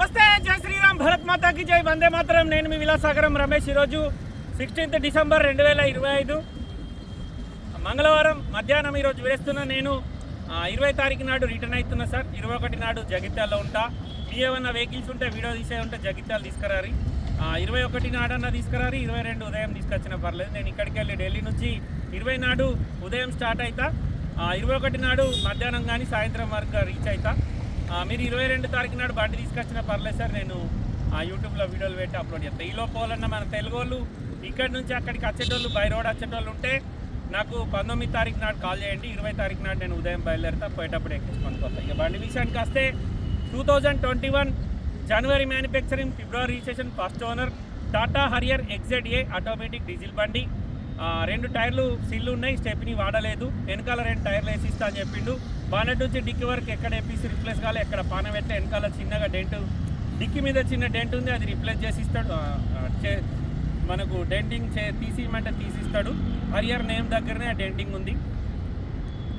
నమస్తే, జై శ్రీరామ్, భరత్ మాతాకి జై, వందే మాతరం. నేను మీ విలాసాగరం రమేష్. ఈరోజు 16th డిసెంబర్ 2025 మంగళవారం మధ్యాహ్నం ఈరోజు వేస్తున్నా. నేను 20 తారీఖు నాడు రిటర్న్ అవుతున్నా సార్. 21 నాడు జగిత్యాలలో ఉంటా. మీ ఏమన్నా వెహికల్స్ ఉంటే వీడియో తీసే ఉంటే జగిత్యాలు తీసుకురారి. 21 నాడన్నా తీసుకురారి, 22 ఉదయం తీసుకొచ్చినా పర్లేదు. నేను ఇక్కడికి వెళ్ళి ఢిల్లీ నుంచి 20 నాడు ఉదయం స్టార్ట్ అవుతా. 21 నాడు మధ్యాహ్నం కానీ సాయంత్రం వరకు రీచ్ అవుతా. మీరు 22 తారీఖు నాడు బండి తీసుకొచ్చినా పర్లేదు సార్. నేను యూట్యూబ్లో వీడియోలు పెట్టి అప్లోడ్ చేస్తాను. ఈలో పోవాలన్నా మన తెలుగు వాళ్ళు ఇక్కడి నుంచి అక్కడికి వచ్చేటోళ్ళు, బై రోడ్ వచ్చేటోళ్ళు ఉంటే నాకు 19 తారీఖు నాడు కాల్ చేయండి. 20 తారీఖు నాడు నేను ఉదయం బయలుదేరుతా, పోయేటప్పుడు ఎక్కించుకొని పోతాను. ఇక బండి విషయానికి వస్తే 2021 జనవరి మ్యానుఫ్యాక్చరింగ్, ఫిబ్రవరి registration, first owner, Tata Harrier XZA automatic diesel బండి. 2 టైర్లు సిల్లు ఉన్నాయి, స్టెప్ని వాడలేదు. వెనకాల 2 టైర్లు వేసిస్తా అని చెప్పిండు. బానెట్ నుంచి డిక్కీ వరకు ఎక్కడ ఏపీసీ రిప్లేస్ కాలే, ఎక్కడ పాన పెట్టే, వెనకాల చిన్నగా డెంట్, డిక్కీ మీద చిన్న డెంట్ ఉంది, అది రిప్లేస్ చేసి ఇస్తాడు. మనకు డెంటింగ్ తీసిమంటే తీసిస్తాడు. హరియర్ నేమ్ దగ్గరనే ఆ డెంటింగ్ ఉంది.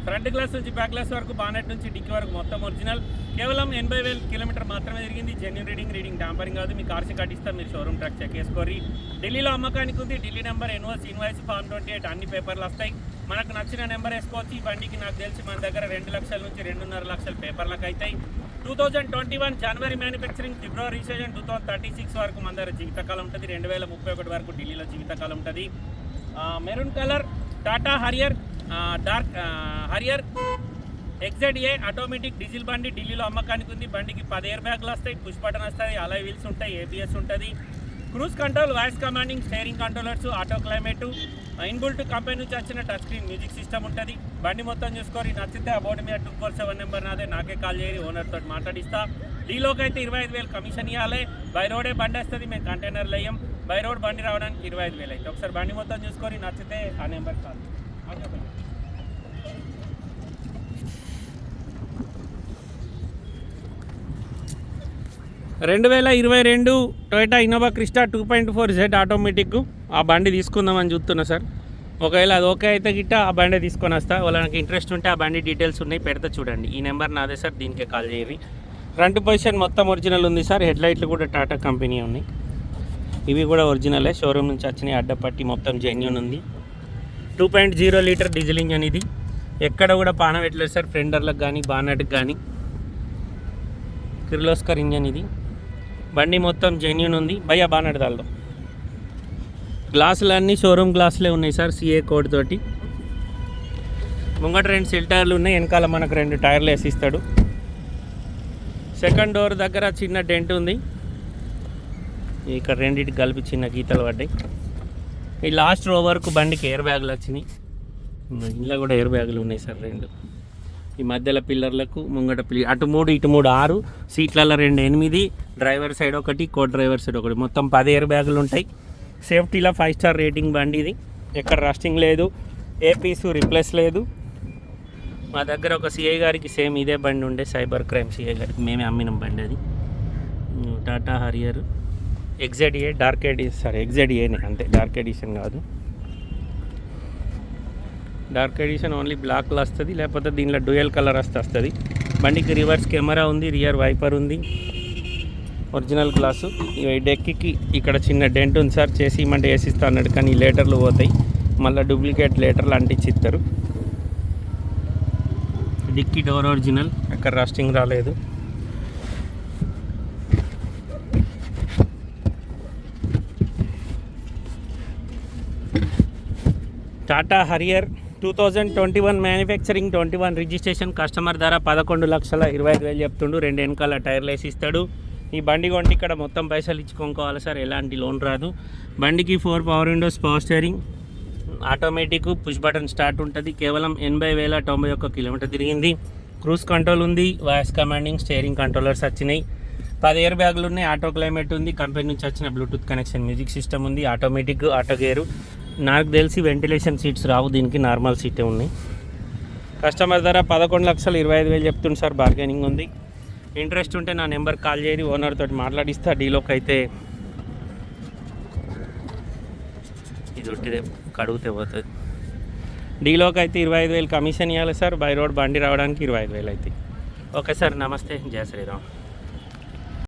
ఫ్రంట్ గ్లాస్ నుంచి బ్యాక్ గ్లాస్ వరకు, బానెట్ నుంచి డిక్కీ వరకు మొత్తం ఒరిజినల్. కేవలం 80,000 కిలోమీటర్ మాత్రమే తిరిగింది. జెన్యూన్ రీడింగ్ టాంపరింగ్ కాదు. మీ కార్స్ కార్డు ఇస్తాం, మీరు షోరూమ్ ట్రాక్ చెక్ చేసుకోరి. ఢిల్లీలో అమ్మకానికి ఉంది. ఢిల్లీ నెంబర్, ఇన్వాయిస్ ఫార్మ్ 28 అన్ని పేపర్లు వస్తాయి. మనకు నచ్చిన నెంబర్ వేసుకోవచ్చు. ఈ బండికి నాకు తెలిసి మన దగ్గర 2 లక్షల నుంచి 2.5 లక్షల పేపర్లకు అవుతాయి. 2021 జనవరి మ్యానుఫ్యాక్చరింగ్, ఫిబ్రవరి రిజిస్ట్రేషన్, 2036 వరకు మన దగ్గర జీవితకాలం ఉంటుంది. 2031 వరకు ఢిల్లీలో జీవితకాలం ఉంటుంది. Maroon colour Tata Harrier Harrier XZA automatic diesel బండి ఢిల్లీలో అమ్మకానికి ఉంది. బండికి 10 ఎయిర్ బ్యాగ్లు వస్తాయి, పుష్ బటన్ వస్తాయి, అలాయ్ వీల్స్ ఉంటాయి, ABS ఉంటుంది, cruise control, voice commanding, steering controllers, auto climate, inbuilt company నుంచి వచ్చిన టచ్ స్క్రీన్ మ్యూజిక్ సిస్టమ్ ఉంటుంది. బండి మొత్తం చూసుకొని నచ్చితే అబౌట్ మీద 247 నెంబర్ నాదే, నాకే కాల్ చేయాలి, ఓనర్ తోటి మాట్లాడిస్తా. డీలోకి అయితే 25,000 కమిషన్ ఇవ్వాలి. బై రోడే బండి వస్తుంది, మేము కంటైనర్లు వేయం. బై రోడ్ బండి రావడానికి 25,000 అయితే. ఒకసారి బండి మొత్తం చూసుకొని నచ్చితే ఆ number call. 2022 Toyota Innova Crysta 2.4Z automatic. ఆ బండి తీసుకుందామని చూస్తున్నా సార్. ఒకవేళ అది ఓకే అయితే గిట్ట ఆ బండి తీసుకొని వస్తా. వాళ్ళకి ఇంట్రెస్ట్ ఉంటే ఆ బండి డీటెయిల్స్ ఉన్నాయి, పెడితే చూడండి. ఈ నెంబర్ నాదే సార్, దీనికే కాల్ చేయరి. ఫ్రంట్ పొజిషన్ మొత్తం ఒరిజినల్ ఉంది సార్. హెడ్లైట్లు కూడా టాటా కంపెనీ ఉన్నాయి, ఇవి కూడా ఒరిజినలే, షోరూమ్ నుంచి వచ్చినాయి. అడ్డపట్టి మొత్తం జెన్యూన్ ఉంది. 2.0 లీటర్ డీజిల్ ఇంజన్ ఇది. ఎక్కడ కూడా పాన పెట్టలేదు సార్. ఫ్రెండర్లకు కానీ బానెట్కి కానీ. కిర్లోస్కర్ ఇంజన్ ఇది. బండి మొత్తం జెన్యూన్ ఉంది. భయ్యా బానెట్ దాల్లో గ్లాసులు అన్నీ షోరూమ్ గ్లాసులే ఉన్నాయి సార్, CA కోడ్ తోటి. ముంగట 2 సెల్ టైర్లు ఉన్నాయి, వెనకాల మనకు 2 టైర్లు వేసిస్తాడు. సెకండ్ డోర్ దగ్గర చిన్న డెంట్ ఉంది, ఇక్కడ రెండింటికి కలిపి చిన్న గీతలు పడ్డాయి. ఈ లాస్ట్ రో వరకు బండికి ఎయిర్ బ్యాగులు వచ్చినాయి. ఇంట్లో కూడా ఎయిర్ బ్యాగులు ఉన్నాయి సార్ 2. ఈ మధ్యలో పిల్లర్లకు ముంగట అటు 3 ఇటు 3 6, సీట్లలో 2 8, డ్రైవర్ సైడ్ ఒకటి, కో డ్రైవర్ సైడ్ ఒకటి, మొత్తం 10 ఎయిర్ బ్యాగులు ఉంటాయి. సేఫ్టీలో 5 స్టార్ రేటింగ్ బండి ఇది. ఎక్కడ రస్టింగ్ లేదు, ఏ పీసు రిప్లేస్ లేదు. మా దగ్గర ఒక CI గారికి సేమ్ ఇదే బండి ఉండే, సైబర్ క్రైమ్ CI గారికి మేమే అమ్మినాం బండి. అది Tata Harrier XZA dark edition, sorry XZAనే అంతే, డార్క్ ఎడిషన్ కాదు. డార్క్ ఎడిషన్ ఓన్లీ బ్లాక్లో వస్తుంది, లేకపోతే దీనిలో డ్యూయల్ కలర్ వస్తుంది. బండికి రివర్స్ కెమెరా ఉంది, రియర్ వైపర్ ఉంది, ఒరిజినల్ గ్లాసు. ఈ డెక్కి ఇక్కడ చిన్న డెంట్ ఉంది సార్, చేసి ఇమ్మంటే వేసిస్తా అన్నాడు, కానీ లేటర్లు పోతాయి, మళ్ళీ డూప్లికేట్ లేటర్లు అంటించిస్తారు. డిక్కీ డోర్ ఒరిజినల్, ఎక్కడ రస్టింగ్ రాలేదు. Tata Harrier 2021 manufacturing, 21 registration. Customer ధర 11,25,000 చెప్తుండు. 2 వెనకాల టైర్లు వేసిస్తాడు. ఈ బండి కొంటే ఇక్కడ మొత్తం పైసలు ఇచ్చి కొనుక్కోవాలి సార్, ఎలాంటి లోన్ రాదు. బండికి 4 power Windows, power steering, automatic, push button start ఉంటుంది. కేవలం 80,091 కిలోమీటర్ తిరిగింది. క్రూజ్ కంట్రోల్ ఉంది, వాయిస్ కమాండింగ్, స్టీరింగ్ కంట్రోలర్స్ వచ్చినాయి. 10 ఎయిర్ బ్యాగులు ఉన్నాయి, ఆటో క్లైమేట్ ఉంది, కంపెనీ నుంచి వచ్చిన బ్లూటూత్ కనెక్షన్ మ్యూజిక్ సిస్టమ్ ఉంది, ఆటోమేటిక్, ఆటో గేరు. నాకు తెలిసి వెంటిలేషన్ సీట్స్ రావు, దీనికి నార్మల్ సీటే ఉన్నాయి. కస్టమర్ ధర 11,25,000 చెప్తుంది సార్, బార్గెనింగ్ ఉంది. ఇంట్రెస్ట్ ఉంటే నా నెంబర్ కాల్ చేసి ఓనర్ తోటి మాట్లాడిస్తా. డీలోకి అయితే ఇది ఒట్టిదే కడుగుతే పోతుంది. డీలోకి అయితే 25,000 కమిషన్ ఇవ్వాలి సార్. బై రోడ్ బండి రావడానికి 25,000 అవుతాయి. ఓకే సార్, నమస్తే, జై శ్రీరామ్.